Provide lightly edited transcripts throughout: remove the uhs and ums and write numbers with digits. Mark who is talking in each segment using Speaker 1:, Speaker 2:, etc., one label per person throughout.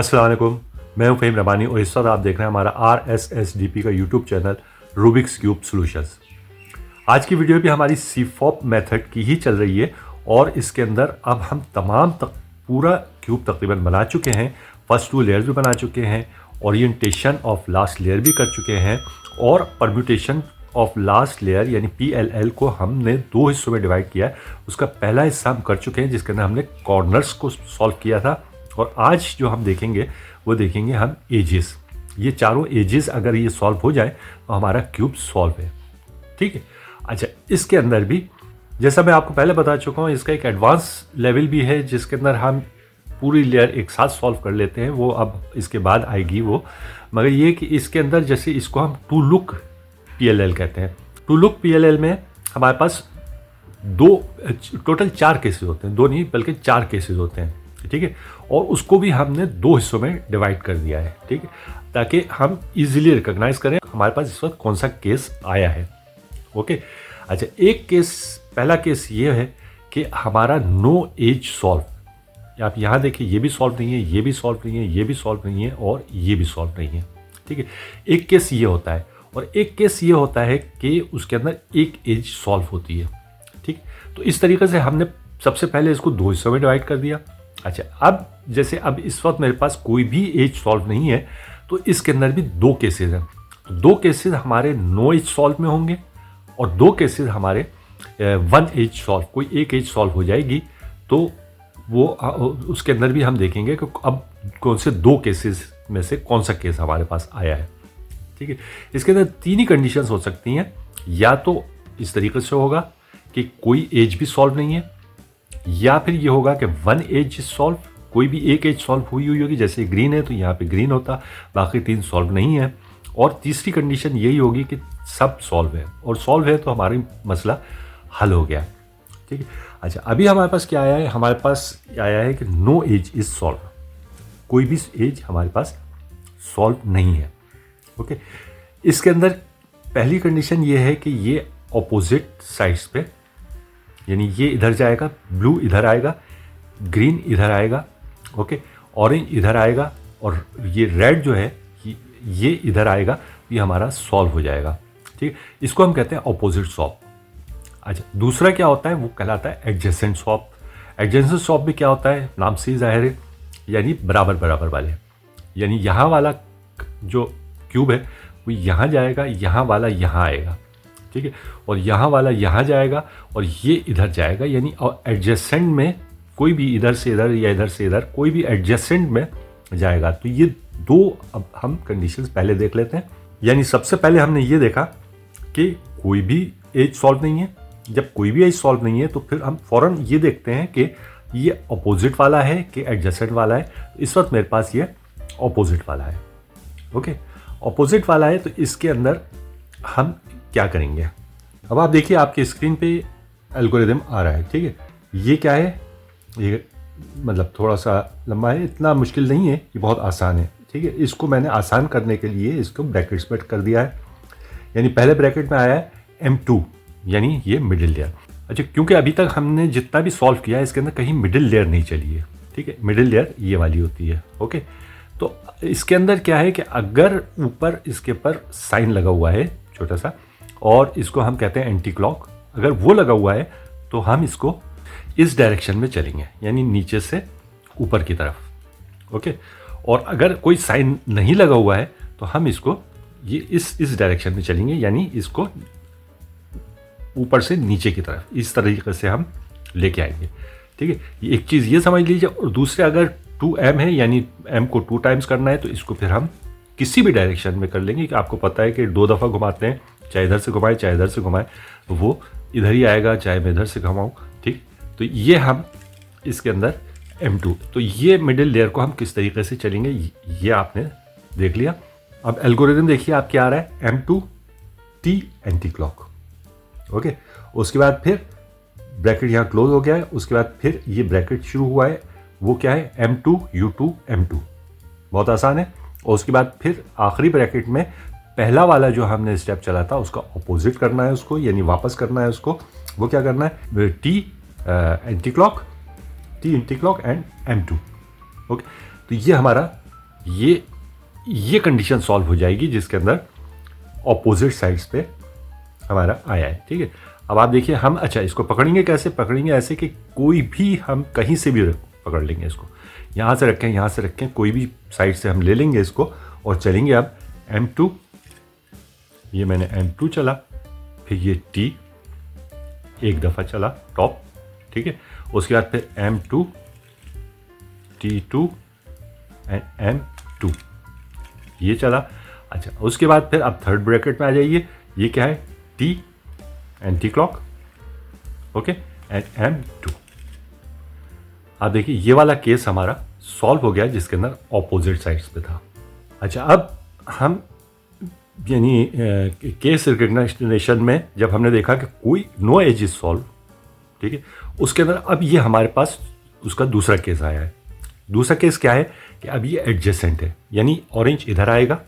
Speaker 1: अस्सलाम वालेकुम, मैं हूं फ़हीम रबानी और इस वक्त आप देख रहे हैं हमारा RSSDP का YouTube channel Rubik's cube solutions. आज की वीडियो भी हमारी सीफॉप मेथड की ही चल रही है और इसके अंदर अब हम पूरा क्यूब तकरीबन बना चुके हैं। फर्स्ट 2 लेयर्स भी बना चुके हैं, ओरिएंटेशन ऑफ लास्ट लेयर भी कर चुके हैं और परम्यूटेशन ऑफ लास्ट लेयर यानी PLL को हमने 2 हिस्सों में डिवाइड किया है। उसका पहला हिस्सा हम कर चुके हैं जिसके अंदर हमने कॉर्नर्स को सॉल्व किया था और आज जो हम देखेंगे वो देखेंगे हम एजेस। ये चारों एजेस अगर ये सॉल्व हो जाए तो हमारा क्यूब सॉल्व है। ठीक है। अच्छा, इसके अंदर भी जैसा मैं आपको पहले बता चुका हूँ, इसका एक एडवांस लेवल भी है जिसके अंदर हम पूरी लेयर एक साथ सॉल्व कर लेते हैं। वो अब इसके बाद आएगी वो, मगर ये कि इसके अंदर जैसे इसको हम टू लुक PLL कहते हैं। टू लुक PLL में हमारे पास टोटल 4 केसेस होते हैं, 2 नहीं बल्कि 4 केसेस होते हैं। ठीक है। और उसको भी हमने 2 हिस्सों में डिवाइड कर दिया है। ठीक है, ताकि हम इजीली रिकॉग्नाइज करें हमारे पास इस वक्त कौन सा केस आया है। ओके। अच्छा, एक केस, पहला केस ये है कि हमारा नो एज सॉल्व। आप यहाँ देखिए, ये भी सॉल्व नहीं है, ये भी सॉल्व नहीं है, ये भी सॉल्व नहीं है और ये भी सॉल्व नहीं है। ठीक है। एक केस ये होता है और एक केस ये होता है कि उसके अंदर एक एज सॉल्व होती है। ठीक। तो इस तरीके से हमने सबसे पहले इसको 2 हिस्सों में डिवाइड कर दिया। अच्छा, अब जैसे अब इस वक्त मेरे पास कोई भी एज सॉल्व नहीं है तो इसके अंदर भी 2 केसेस हैं। तो 2 केसेस हमारे नो एज सॉल्व में होंगे और 2 केसेस हमारे 1 एज सॉल्व, कोई एक एज सॉल्व हो जाएगी। तो वो उसके अंदर भी हम देखेंगे कि अब कौन से 2 केसेस में से कौन सा केस हमारे पास आया है। ठीक है। इसके अंदर 3 ही कंडीशंस हो सकती हैं। या तो इस तरीके से होगा कि कोई एज भी सॉल्व नहीं है, या फिर ये होगा कि 1 एज सॉल्व, कोई भी एक एज सॉल्व हुई होगी। जैसे ग्रीन है तो यहाँ पे ग्रीन होता, बाकी 3 सॉल्व नहीं है। और तीसरी कंडीशन यही होगी कि सब सॉल्व है, और सॉल्व है तो हमारी मसला हल हो गया। ठीक है। अच्छा, अभी हमारे पास क्या आया है? हमारे पास आया है कि नो एज इज सॉल्व, कोई भी एज हमारे पास सॉल्व नहीं है। ओके। इसके अंदर पहली कंडीशन ये है कि ये ऑपोजिट साइड्स पे, यानी ये इधर जाएगा, ब्लू इधर आएगा, ग्रीन इधर आएगा, ओके, ऑरेंज इधर आएगा और ये रेड जो है ये इधर आएगा, ये हमारा सॉल्व हो जाएगा। ठीक है। इसको हम कहते हैं ऑपोजिट स्वैप। अच्छा, दूसरा क्या होता है? वो कहलाता है एडजेसेंट स्वैप। एडजेसेंट स्वैप में क्या होता है? नाम से ही जाहिर है, यानी बराबर बराबर वाले। यानी यहाँ वाला जो क्यूब है वो यहाँ जाएगा, यहाँ वाला यहाँ आएगा। ठीक है। और यहाँ वाला यहाँ जाएगा और ये इधर जाएगा, यानी एडजेसेंट में कोई भी इधर से इधर या इधर से इधर कोई भी एडजेसेंट में जाएगा। तो ये 2 अब हम कंडीशंस पहले देख लेते हैं। यानी सबसे पहले हमने ये देखा कि कोई भी एज सॉल्व नहीं है। जब कोई भी एज सॉल्व नहीं है तो फिर हम फौरन ये देखते हैं कि ये अपोजिट वाला है कि एडजेसेंट वाला है। इस वक्त मेरे पास ये अपोजिट वाला है। ओके, अपोजिट वाला है तो इसके अंदर हम क्या करेंगे? अब आप देखिए, आपके स्क्रीन पे एल्गोरिदम आ रहा है। ठीक है। ये क्या है? ये मतलब थोड़ा सा लंबा है, इतना मुश्किल नहीं है, ये बहुत आसान है। ठीक है। इसको मैंने आसान करने के लिए इसको ब्रैकेट्स में कर दिया है। यानी पहले ब्रैकेट में आया है M2, यानी ये मिडिल लेयर। अच्छा, क्योंकि अभी तक हमने जितना भी सॉल्व किया है इसके अंदर कहीं मिडिल लेयर नहीं चली है। ठीक है। मिडिल लेयर ये वाली होती है। ओके। तो इसके अंदर क्या है कि अगर ऊपर इसके ऊपर साइन लगा हुआ है छोटा सा, और इसको हम कहते हैं एंटी क्लॉक, अगर वो लगा हुआ है तो हम इसको इस डायरेक्शन में चलेंगे, यानी नीचे से ऊपर की तरफ। ओके। और अगर कोई साइन नहीं लगा हुआ है तो हम इसको ये इस डायरेक्शन में चलेंगे, यानी इसको ऊपर से नीचे की तरफ, इस तरीके से हम लेके आएंगे। ठीक है। ये एक चीज़ ये समझ लीजिए। और दूसरे, अगर 2M है यानी M को 2 टाइम्स करना है तो इसको फिर हम किसी भी डायरेक्शन में कर लेंगे। कि आपको पता है कि 2 दफ़ा घुमाते हैं, चाहे इधर से घुमाए चाहे इधर से घुमाए, वो इधर ही आएगा चाहे मैं इधर से घुमाऊँ। ठीक। तो ये हम इसके अंदर M2, तो ये मिडिल लेयर को हम किस तरीके से चलेंगे ये आपने देख लिया। अब एल्गोरिदम देखिए आप क्या आ रहा है, M2 T anti clock. Okay. उसके बाद फिर ब्रैकेट यहाँ क्लोज हो गया है। उसके बाद फिर ये ब्रैकेट शुरू हुआ है, वो क्या है? M2 U2 M2। बहुत आसान है। और उसके बाद फिर आखिरी ब्रैकेट में पहला वाला जो हमने स्टेप चला था उसका ऑपोजिट करना है उसको, यानी वापस करना है उसको। वो क्या करना है? T anti clock, T anti clock and M2। Okay. तो ये हमारा ये कंडीशन सॉल्व हो जाएगी जिसके अंदर ऑपोजिट साइड्स पे हमारा आया है। ठीक है, अब आप देखिए हम अच्छा इसको पकड़ेंगे कैसे, पकड़ेंगे ऐसे कि कोई भी हम कहीं से भी पकड़ लेंगे इसको, यहाँ से रखें, यहाँ से रखें, कोई भी साइड से हम ले लेंगे इसको और चलेंगे। अब M2, ये मैंने M2 चला, फिर ये T एक दफ़ा चला टॉप, ठीक है, उसके बाद फिर M2 T2 एंड M2 ये चला। अच्छा उसके बाद फिर आप थर्ड ब्रैकेट में आ जाइए, ये क्या है T anti clock, okay, and M2। आप देखिए ये वाला केस हमारा सॉल्व हो गया जिसके अंदर ऑपोजिट साइड्स पे था। अच्छा अब हम यानी केस रिकग्निशन में जब हमने देखा कि कोई नो एज इज सॉल्व, ठीक है, उसके अंदर अब ये हमारे पास उसका दूसरा केस आया है। दूसरा केस क्या है कि अब ये एडजेसेंट है, यानी ऑरेंज इधर आएगा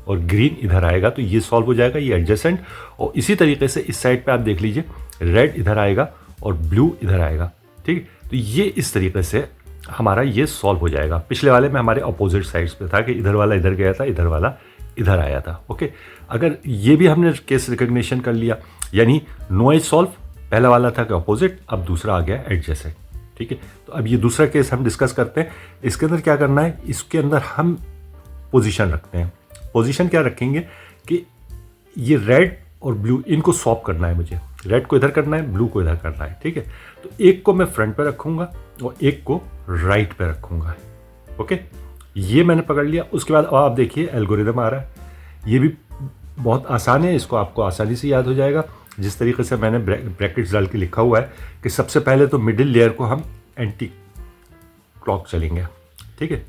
Speaker 1: और ग्रीन इधर आएगा तो ये सॉल्व हो जाएगा, ये एडजेसेंट। और इसी तरीके से इस साइड पे आप देख लीजिए रेड इधर आएगा और ब्लू इधर आएगा, ठीक है, तो ये इस तरीके से हमारा ये सॉल्व हो जाएगा। पिछले वाले में हमारे अपोजिट साइड्स पे था कि इधर वाला इधर गया था, इधर वाला इधर आया था, ओके। अगर ये भी हमने केस रिकग्निशन कर लिया, यानी नो एज सॉल्व, पहला वाला था कि अपोजिट, अब दूसरा आ गया एडजेसेंट, ठीक है। तो अब ये दूसरा केस हम डिस्कस करते हैं। इसके अंदर क्या करना है, इसके अंदर हम पोजीशन रखते हैं। पोजीशन क्या रखेंगे कि ये रेड और ब्लू इनको स्वैप करना है, मुझे रेड को इधर करना है, ब्लू को इधर करना है, ठीक है। तो एक को मैं फ्रंट पे रखूंगा और एक को राइट पे रखूंगा, ओके। ये मैंने पकड़ लिया। उसके बाद आप देखिए एल्गोरिदम आ रहा है, ये भी बहुत आसान है, इसको आपको आसानी से याद हो जाएगा। जिस तरीके से मैंने ब्रैकेट्स डाल के लिखा हुआ है कि सबसे पहले तो मिडिल लेयर को हम एंटी क्लॉक चलेंगे, ठीक है,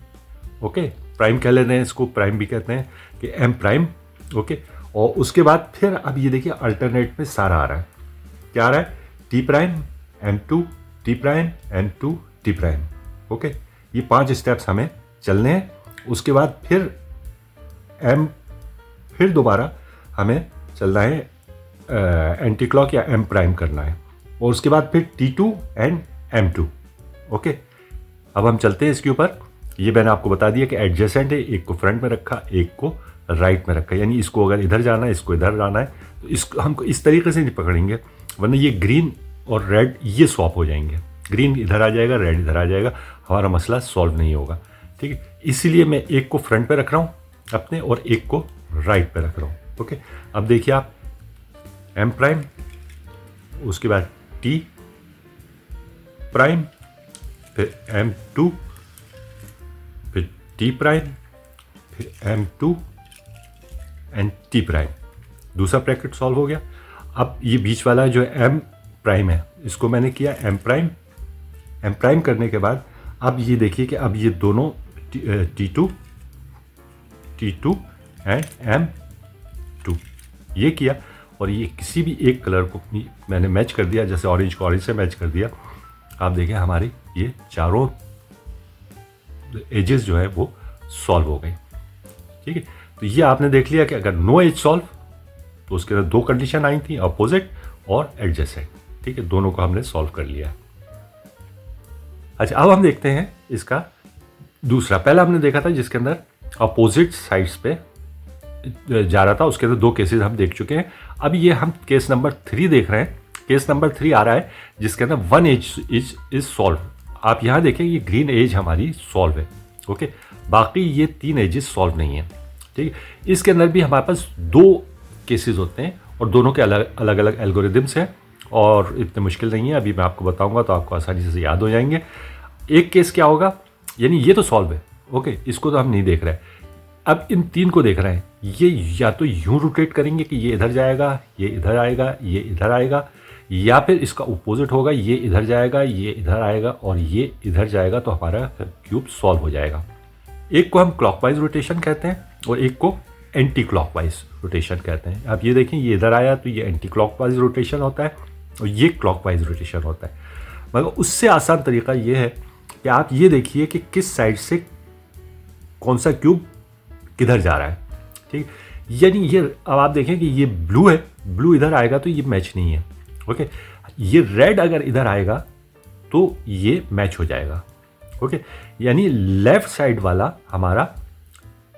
Speaker 1: ओके। प्राइम कह लेते हैं इसको, प्राइम भी कहते हैं कि एम प्राइम, ओके। और उसके बाद फिर अब ये देखिए अल्टरनेट में सारा आ रहा है, क्या आ रहा है, T prime M2 T prime M2 T prime, okay. ये 5 स्टेप्स हमें चलने हैं। उसके बाद फिर दोबारा हमें चलना है एंटी क्लॉक या एम प्राइम करना है, और उसके बाद फिर T2 एंड M2, ओके। अब हम चलते हैं इसके ऊपर। ये मैंने आपको बता दिया कि एडजेसेंट है, एक को फ्रंट में रखा, एक को राइट में रखा, यानी इसको अगर इधर जाना है, इसको इधर जाना है, तो इसको हमको इस तरीके से नहीं पकड़ेंगे, वरना ये ग्रीन और रेड ये स्वैप हो जाएंगे, ग्रीन इधर आ जाएगा, रेड इधर आ जाएगा, हमारा मसला सॉल्व नहीं होगा, ठीक है। इसीलिए मैं एक को फ्रंट पे रख रहा हूँ अपने और एक को राइट पे रख रहा हूँ, ओके। अब देखिए आप एम प्राइम, उसके बाद टी प्राइम, फिर M2, फिर टी प्राइम, फिर M2 एंड टी प्राइम। दूसरा ब्रैकेट सॉल्व हो गया। अब ये बीच वाला जो एम प्राइम है, इसको मैंने किया एम प्राइम करने के बाद अब ये देखिए कि अब ये दोनों T2 एंड M2 ये किया, और ये किसी भी एक कलर को मैंने मैच कर दिया, जैसे ऑरेंज को ऑरेंज से मैच कर दिया। आप देखें हमारी ये चारों एजेस जो है वो सॉल्व हो गई, ठीक है। तो ये आपने देख लिया कि अगर नो एज सॉल्व तो उसके अंदर 2 कंडीशन आई थी, अपोजिट और एडजेसेंट, ठीक है, दोनों को हमने सॉल्व कर लिया। अच्छा अब हम देखते हैं इसका दूसरा। पहला हमने देखा था जिसके अंदर अपोजिट साइड्स पे जा रहा था, उसके अंदर 2 केसेस हम देख चुके हैं। अब ये हम केस नंबर 3 देख रहे हैं। केस नंबर 3 आ रहा है जिसके अंदर 1 एज इज सॉल्व। आप यहाँ देखें ये ग्रीन एज हमारी सॉल्व है, ओके, बाकी ये 3 एजेस सॉल्व नहीं है, ठीक है। इसके अंदर भी हमारे पास 2 केसेस होते हैं और दोनों के अलग अलग एल्गोरिदम्स हैं और इतने मुश्किल नहीं है, अभी मैं आपको बताऊंगा तो आपको आसानी से याद हो जाएंगे। एक केस क्या होगा, यानी ये तो सॉल्व है, ओके, इसको तो हम नहीं देख रहे हैं। अब इन 3 को देख रहे हैं, ये या तो यूं रोटेट करेंगे कि ये इधर जाएगा, ये इधर आएगा, ये इधर आएगा, या फिर इसका अपोजिट होगा, ये इधर जाएगा, ये इधर आएगा और ये इधर जाएगा, तो हमारा क्यूब सॉल्व हो जाएगा। एक को हम क्लॉकवाइज रोटेशन कहते हैं और एक को एंटी क्लॉकवाइज रोटेशन कहते हैं। आप ये देखें ये इधर आया तो ये एंटी क्लॉकवाइज रोटेशन होता है और ये क्लॉकवाइज रोटेशन होता है। मगर उससे आसान तरीका ये है कि आप ये देखिए कि किस साइड से कौन सा क्यूब किधर जा रहा है, ठीक, यानी ये अब आप देखें कि ये ब्लू है, ब्लू इधर आएगा तो ये मैच नहीं है, ओके। ये रेड अगर इधर आएगा तो ये मैच हो जाएगा, ओके, यानी लेफ्ट साइड वाला हमारा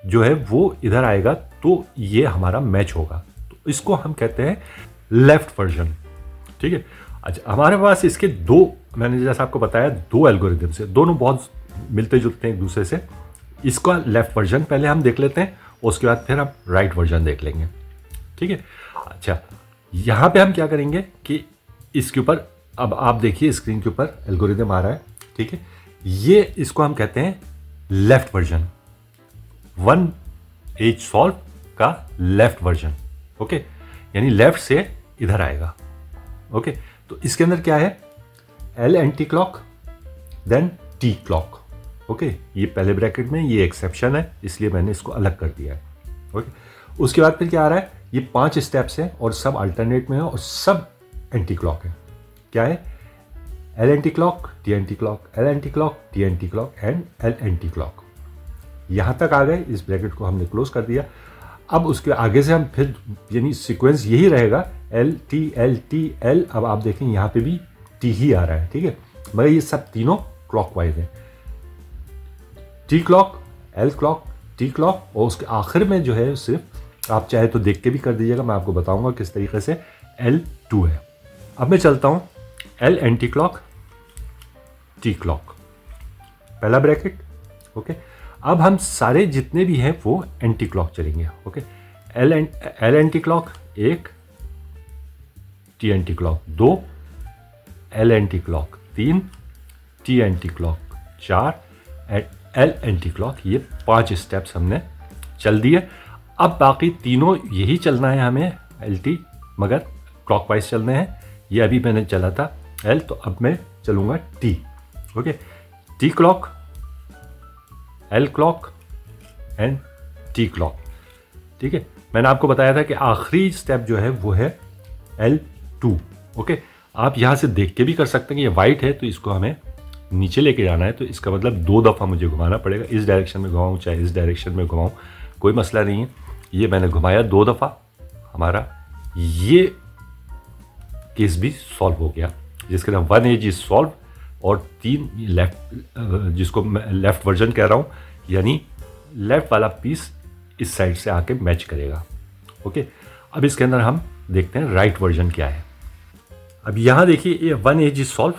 Speaker 1: जो है वो इधर आएगा तो ये हमारा मैच होगा। तो इसको हम कहते हैं लेफ्ट वर्जन। ठीक है। अच्छा, हमारे पास इसके दो, मैंने जैसा आपको बताया, दो एल्गोरिदम्स है, दोनों बहुत मिलते जुलते हैं एक दूसरे से। इसका लेफ्ट वर्जन पहले हम देख लेते हैं, उसके बाद फिर हम राइट वर्जन देख लेंगे। ठीक है। अच्छा, यहाँ पे हम क्या करेंगे कि इसके ऊपर, अब आप देखिए स्क्रीन के ऊपर एल्गोरिदम आ रहा है। ठीक है। ये इसको हम कहते हैं left version, one as solve का लेफ्ट वर्जन। ओके, यानी लेफ्ट से इधर आएगा। ओके, तो इसके अंदर क्या है, L anti clock then T clock. Okay, ये पहले ब्रैकेट में, ये एक्सेप्शन है इसलिए मैंने इसको अलग कर दिया है। ओके, उसके बाद फिर क्या आ रहा है, ये 5 स्टेप्स हैं और सब अल्टरनेट में है और सब एंटी क्लॉक है। क्या है, L anti clock, T anti clock, L anti clock, T anti clock and L anti clock. यहां तक आ गए, इस ब्रैकेट को हमने क्लोज कर दिया। अब उसके आगे से हम फिर, यानी सीक्वेंस यही रहेगा, L T L T L. अब आप देखें यहाँ पे भी टी ही आ रहा है। ठीक है, मगर ये सब तीनों क्लॉकवाइज है, T clock, L clock, T clock, और उसके आखिर में जो है सिर्फ आप चाहे तो देख के भी कर दीजिएगा, मैं आपको बताऊंगा किस तरीके से, L2 है। अब मैं चलता हूं L anti clock, T clock, पहला ब्रैकेट। ओके, अब हम सारे जितने भी हैं वो एंटी क्लॉक चलेंगे। Okay, L anti clock 1, T anti clock 2, L anti clock 3, T anti clock 4 and L anti clock. ये 5 स्टेप्स हमने चल दिए। अब बाकी तीनों यही चलना है हमें, एल टी, मगर क्लॉकवाइज चलने हैं। ये अभी मैंने चला था एल, तो अब मैं चलूँगा T. Okay, T clock, L clock and T clock. ठीक है, मैंने आपको बताया था कि आखिरी स्टेप जो है वो है L2। ओके, आप यहाँ से देख के भी कर सकते हैं कि ये वाइट है तो इसको हमें नीचे लेके जाना है, तो इसका मतलब 2 दफ़ा मुझे घुमाना पड़ेगा। इस डायरेक्शन में घुमाऊँ चाहे इस डायरेक्शन में घुमाऊँ, कोई मसला नहीं है। ये मैंने घुमाया 2 दफ़ा, हमारा ये केस भी सॉल्व हो गया, जिसके नाम 1 एज इज सॉल्व, और 3 लेफ्ट, जिसको मैं लेफ्ट वर्जन कह रहा हूँ, यानी लेफ्ट वाला पीस इस साइड से आके मैच करेगा। ओके, अब इसके अंदर हम देखते हैं राइट वर्जन क्या है। अब यहाँ देखिए, ये 1 एज इज सॉल्व।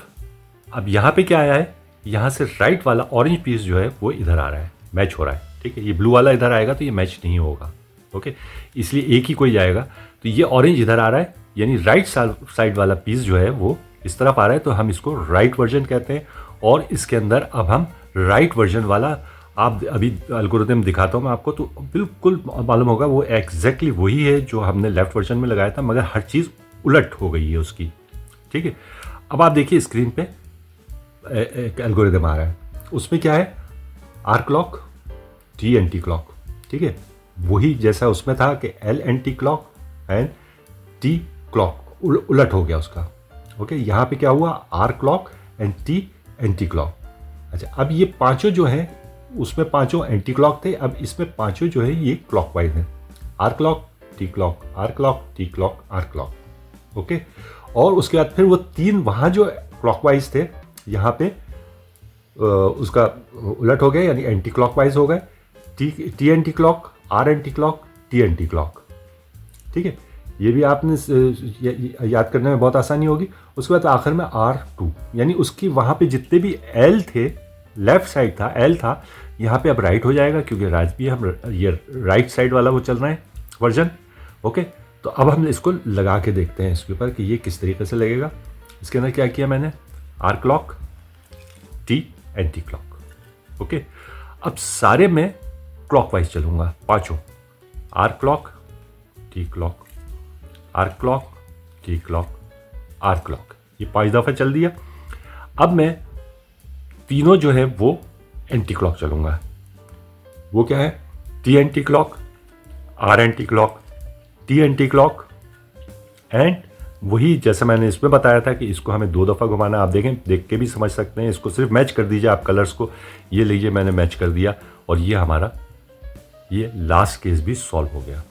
Speaker 1: अब यहाँ पे क्या आया है, यहाँ से राइट वाला ऑरेंज पीस जो है वो इधर आ रहा है, मैच हो रहा है। ठीक है, ये ब्लू वाला इधर आएगा तो ये मैच नहीं होगा। ओके, इसलिए एक ही कोई जाएगा, तो ये ऑरेंज इधर आ रहा है, यानी राइट साइड वाला पीस जो है वो इस तरफ आ रहा है, तो हम इसको राइट वर्जन कहते हैं। और इसके अंदर अब हम राइट वर्जन वाला, आप अभी एल्गोरिथम दिखाता हूँ मैं आपको, तो बिल्कुल मालूम होगा वो एग्जैक्टली वही है जो हमने लेफ्ट वर्जन में लगाया था, मगर हर चीज़ उलट हो गई है उसकी। ठीक है, अब आप देखिए स्क्रीन पे एक एल्गोरिथम आ रहा है, उसमें क्या है, R clock, T anti clock. ठीक है, वही जैसा उसमें था कि L anti clock and T clock, उलट हो गया उसका। ओके, यहाँ पे क्या हुआ, R clock and T anti clock. अच्छा, अब ये पांचों जो है, उसमें पांचों एंटी क्लॉक थे, अब इसमें पांचों जो है ये क्लॉकवाइज हैं, R clock, T clock, R clock, T clock, R clock. Okay, और उसके बाद फिर वो 3 वहाँ जो क्लॉकवाइज थे, यहाँ पे उसका उलट हो गया, यानी एंटी क्लॉकवाइज हो गए, T anti clock, R anti clock, T anti clock. ठीक है, ये भी आपने याद करने में बहुत आसानी होगी। उसके बाद आखिर में R2, यानी उसकी वहाँ पे जितने भी L थे, लेफ्ट साइड था, L था, यहाँ पे अब राइट हो जाएगा, क्योंकि राइट भी हम ये राइट साइड वाला वो चल रहा है वर्जन। ओके, तो अब हम इसको लगा के देखते हैं इसके ऊपर कि ये किस तरीके से लगेगा। इसके अंदर क्या किया मैंने, R clock, T anti clock. Okay, अब सारे में क्लॉकवाइज चलूँगा, पाँचों, R clock, T clock, R clock, T clock, R clock, ये 5 दफ़ा चल दिया। अब मैं तीनों जो है वो एंटी क्लॉक चलूँगा। वो क्या है, T anti clock, R anti clock, T anti clock and वही जैसे मैंने इसमें बताया था कि इसको हमें 2 दफ़ा घुमाना। आप देखें, देख के भी समझ सकते हैं, इसको सिर्फ मैच कर दीजिए आप कलर्स को। ये लीजिए, मैंने मैच कर दिया और ये हमारा ये लास्ट केस भी सॉल्व हो गया।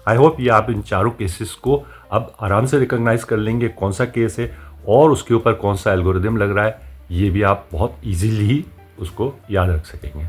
Speaker 1: आई होप ये आप इन चारों केसेस को अब आराम से रिकॉग्नाइज कर लेंगे कौन सा केस है और उसके ऊपर कौन सा एल्गोरिदम लग रहा है। ये भी आप बहुत इजीली उसको याद रख सकेंगे।